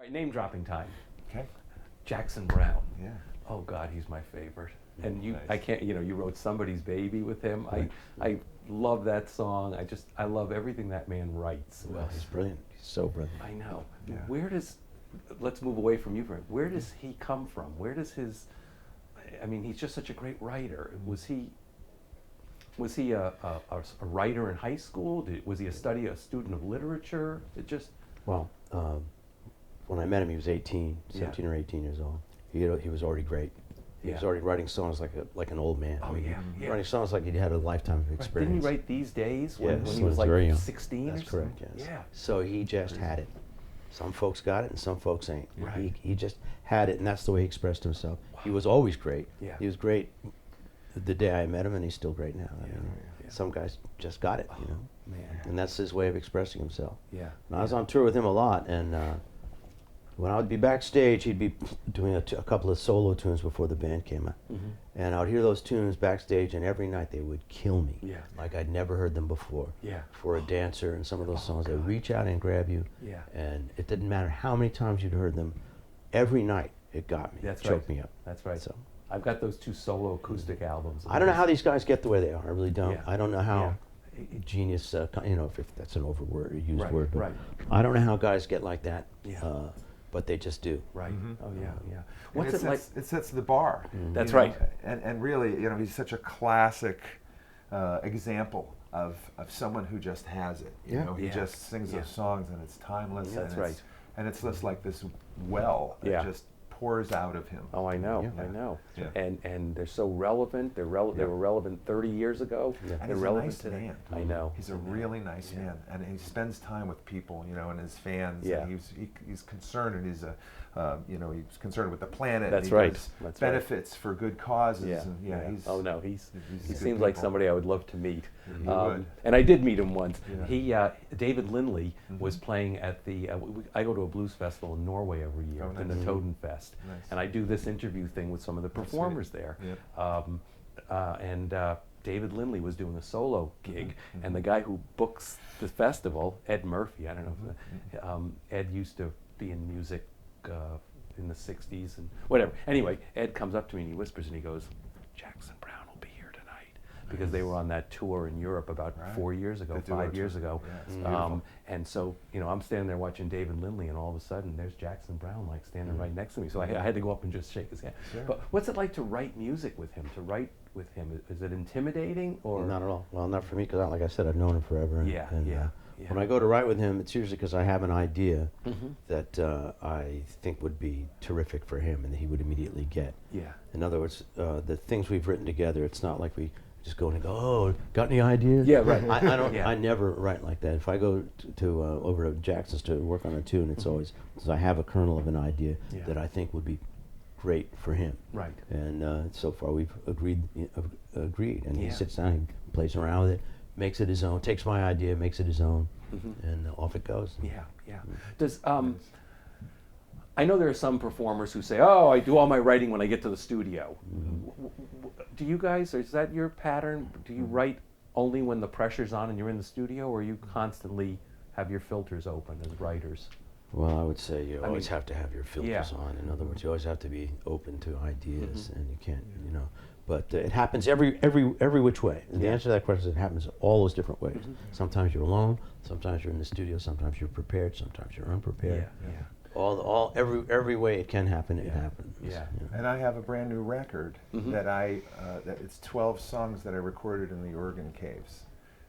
right, name dropping time. Okay. Jackson Browne. Yeah. Oh God, he's my favorite. And Nice. I can't, you wrote Somebody's Baby with him. Right. I love that song. I love everything that man writes. Well, he's brilliant. He's so brilliant. I know. Yeah. Let's move away from you for a minute. Where does he come from? Where does he's just such a great writer. Was he a writer in high school? Was he a student of literature? Well, when I met him, he was 17 or 18 years old. He was already great. He was already writing songs like an old man. Oh, yeah. Writing songs like he'd had a lifetime of experience. Didn't he write These Days when Yes, he was like very young. 16 That's or something? correct, yes. Yeah. So he just had it. Some folks got it and some folks ain't. Right. He just had it, and that's the way he expressed himself. He was always great. Yeah. He was great the day I met him, and he's still great now. I mean, Yeah. some guys just got it, Man. and that's his way of expressing himself. Yeah. And I was on tour with him a lot, and when I would be backstage, he'd be doing a couple of solo tunes before the band came out. Mm-hmm. And I would hear those tunes backstage, and every night they would kill me. Yeah. Like I'd never heard them before. Yeah. For a dancer, and some of those songs, they'd reach out and grab you. Yeah. And it didn't matter how many times you'd heard them, every night it got me. That's it choked right. me up. That's right. So I've got those 2 solo acoustic albums. I don't know how these guys get the way they are. I really don't. Yeah. I don't know how genius, if that's an used Right, word. But right. I don't know how guys get like that. Yeah. But they just do. Right. Oh yeah, yeah. And What's it like? It sets the bar. That's you know, right. And really, he's such a classic example of someone who just has it. You Yeah. know, he Yeah. just sings Yeah. those songs, and it's timeless. That's and right. And it's just like this well that Yeah. just pours out of him. Oh, I know, Yeah. I know. Yeah. And they're so relevant. They were relevant 30 years ago. Yeah. And They're he's a relevant nice today. man. I know. He's a really nice man, and he spends time with people, and his fans. Yeah. And he's concerned, and he's he's concerned with the planet. That's and he right. does That's right. benefits for good causes. Yeah. And he's. Oh no, he he's good seems like people. somebody I would love to meet. You would. And I did meet him once. Yeah. David Lindley was playing at the. I go to a blues festival in Norway every year, Oh, the nice. Totenfest, Nice. and I do this interview thing with some of the performers there. Yep. David Lindley was doing a solo gig, and the guy who books the festival, Ed Murphy, I don't know, if Ed used to be in music in the 60s and whatever. Anyway, Ed comes up to me and he whispers and he goes, Jackson Browne will be here tonight. Because they were on that tour in Europe about 4 years ago, The duo 5 years tour. ago. Yeah, it's beautiful. And so, I'm standing there watching David Lindley, and all of a sudden there's Jackson Browne like standing right next to me. So I had to go up and just shake his hand. Sure. But what's it like to write music with him? Is it intimidating or? Not at all. Well, not for me, because like I said, I've known him forever. Yeah, yeah. When I go to write with him, it's usually because I have an idea that I think would be terrific for him and that he would immediately get. Yeah. In other words, the things we've written together, it's not like we just go in and go, oh, got any ideas? Yeah, right. I don't. Yeah. I never write like that. If I go to over to Jackson's to work on a tune, it's always because I have a kernel of an idea that I think would be great for him. Right. And so far we've agreed, and he Yeah. sits down, he plays around with it, makes it his own, takes my idea, makes it his own, and off it goes. Yeah, yeah. Does I know there are some performers who say, "Oh, I do all my writing when I get to the studio." Do you guys? Is that your pattern? Do you write only when the pressure's on and you're in the studio, or you constantly have your filters open as writers? Well, I would say you I always mean, have to have your filters yeah. on. In other words, you always have to be open to ideas, and you can't, But it happens every which way. And the answer to that question is it happens all those different ways. Sometimes you're alone. Sometimes you're in the studio. Sometimes you're prepared. Sometimes you're unprepared. Yeah. Every way it can happen, it happens. Yeah. And I have a brand new record that that it's 12 songs that I recorded in the Oregon caves.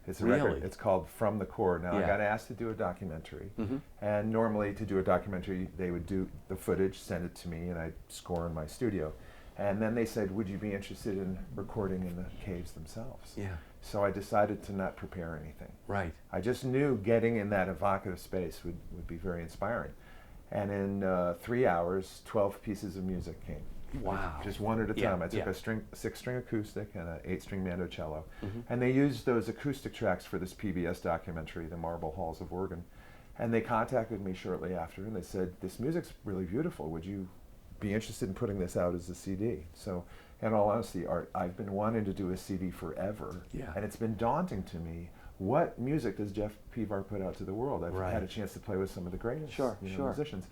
It's a record. Really? It's called From the Core. Now, I Yeah. got asked to do a documentary, and normally to do a documentary, they would do the footage, send it to me, and I'd score in my studio. And then they said, would you be interested in recording in the caves themselves? Yeah. So I decided to not prepare anything. Right. I just knew getting in that evocative space would be very inspiring. And in 3 hours, 12 pieces of music came. Wow. Just one at a Yeah, time. I took yeah. a 6-string acoustic and an 8-string mandocello. And they used those acoustic tracks for this PBS documentary, The Marble Halls of Oregon. And they contacted me shortly after, and they said, this music's really beautiful. Would you be interested in putting this out as a CD? So, in all honesty, Art, I've been wanting to do a CD forever. Yeah. And it's been daunting to me. What music does Jeff Pevar put out to the world? I've Right. had a chance to play with some of the greatest Sure. musicians.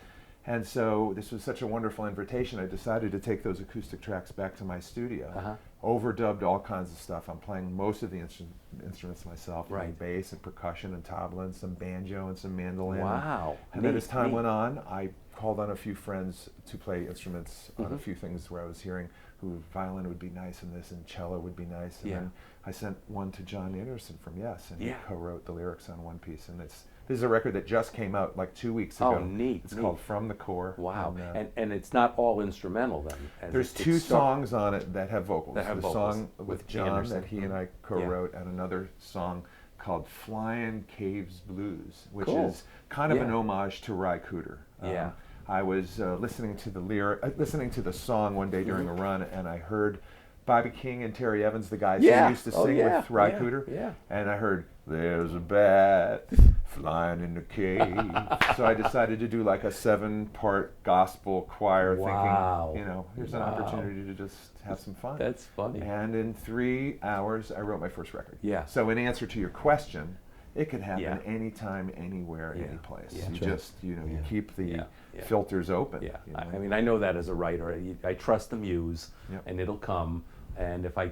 And so this was such a wonderful invitation. I decided to take those acoustic tracks back to my studio, overdubbed all kinds of stuff. I'm playing most of the instruments myself, Right. bass and percussion and tabla and some banjo and some mandolin. Wow. And then Neat, as time neat. went on, I called on a few friends to play instruments on a few things where I was hearing who violin would be nice in this and cello would be nice. And Yeah. then I sent one to John Anderson from Yes, and he Yeah. co-wrote the lyrics on one piece. And this is a record that just came out like 2 weeks ago. Oh, neat. It's neat. called From the Core. Wow. And, And it's not all instrumental then? as there's it's two start- songs on it that have vocals. That have the vocals song with with John Anderson. that he and I co-wrote, and another song called Flying Caves Blues, which Cool. is kind of an Yeah. homage to Ry Cooder. Yeah. I was listening to the song one day during a run, and I heard Bobby King and Terry Evans, the guys Yeah. who used to Oh, sing yeah. with Ry Yeah. Cooder, Yeah. and I heard "There's a bat flying in the cave." So I decided to do like a 7-part gospel choir, Wow. thinking, here's an Wow. opportunity to just have some fun. That's funny. And in 3 hours, I wrote my first record. Yeah. So in answer to your question, it can happen Yeah. anytime, anywhere, Yeah. any place. Yeah. You That's right. just, you Yeah. keep the Yeah. Yeah. filters open. Yeah, you know? I mean, I know that as a writer. I trust the muse, Yep. and it'll come. And if I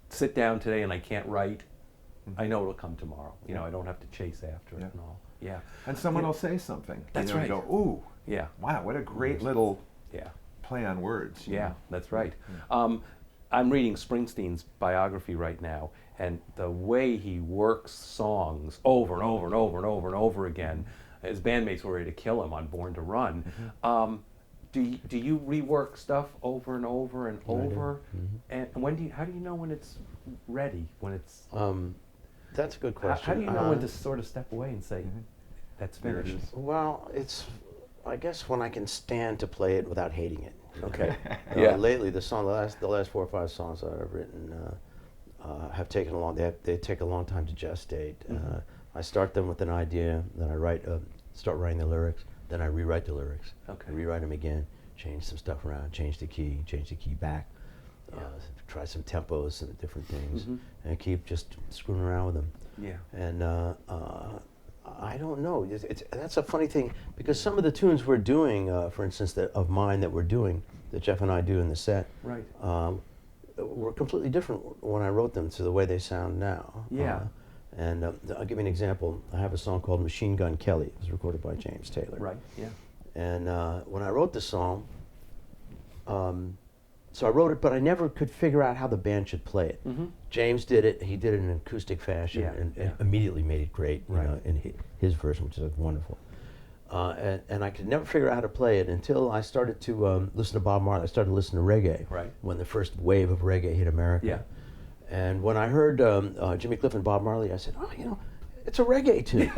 sit down today and I can't write, I know it'll come tomorrow. I don't have to chase after it Yeah. and all. Yeah, And someone Yeah. will say something. That's and right. go, ooh, yeah, wow, what a great little yeah, play on words. you yeah. know? That's right. I'm reading Springsteen's biography right now, and the way he works songs over and over and over and over and over again, his bandmates were ready to kill him on Born to Run. Do you rework stuff over and over and over? And how do you know when it's ready? When it's That's a good question. how do you know when to sort of step away and say that's There it finished? is. Well, I guess when I can stand to play it without hating it. Okay. Yeah. Lately, the last 4 or 5 songs that I've written have taken a long. They take a long time to gestate. I start them with an idea, then I start writing the lyrics, then I rewrite the lyrics. Okay. Rewrite them again, change some stuff around, change the key back, try some tempos and different things, and keep just screwing around with them. Yeah. And I don't know. That's a funny thing because some of the tunes we're doing, for instance, of mine that we're doing, that Jeff and I do in the set, Right. were completely different when I wrote them to the way they sound now. Yeah. And I'll give you an example. I have a song called Machine Gun Kelly. It was recorded by James Taylor. Right. Yeah. And when I wrote the song, so I wrote it, but I never could figure out how the band should play it. James did it. He did it in an acoustic fashion, Yeah, and yeah. immediately made it great. Right. In his version, which is wonderful. And I could never figure out how to play it until I started to listen to Bob Marley. I started to listen to reggae. Right. When the first wave of reggae hit America. Yeah. And when I heard Jimmy Cliff and Bob Marley, I said, "Oh, it's a reggae tune."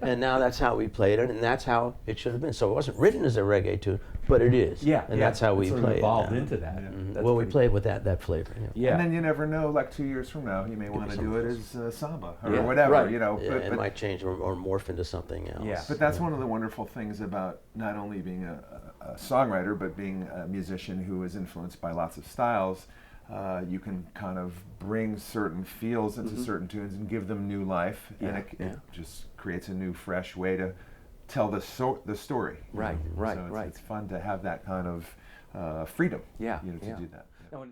And now that's how we played it, and that's how it should have been. So it wasn't written as a reggae tune, but it is. Yeah. And yeah. that's how we It sort of play evolved it now. into that. Yeah. That's Well, we pretty- play it with that flavor. Yeah. Yeah. And then you never know, like 2 years from now, you may Could want be to do it something as samba or Yeah, whatever, right. Yeah, But, it might change or morph into something else. Yeah. But that's one of the wonderful things about not only being a songwriter, but being a musician who is influenced by lots of styles. You can kind of bring certain feels into certain tunes and give them new life, and it just creates a new, fresh way to tell the story. Right, right, So right. It's fun to have that kind of freedom. Yeah, To yeah. do that. No, and-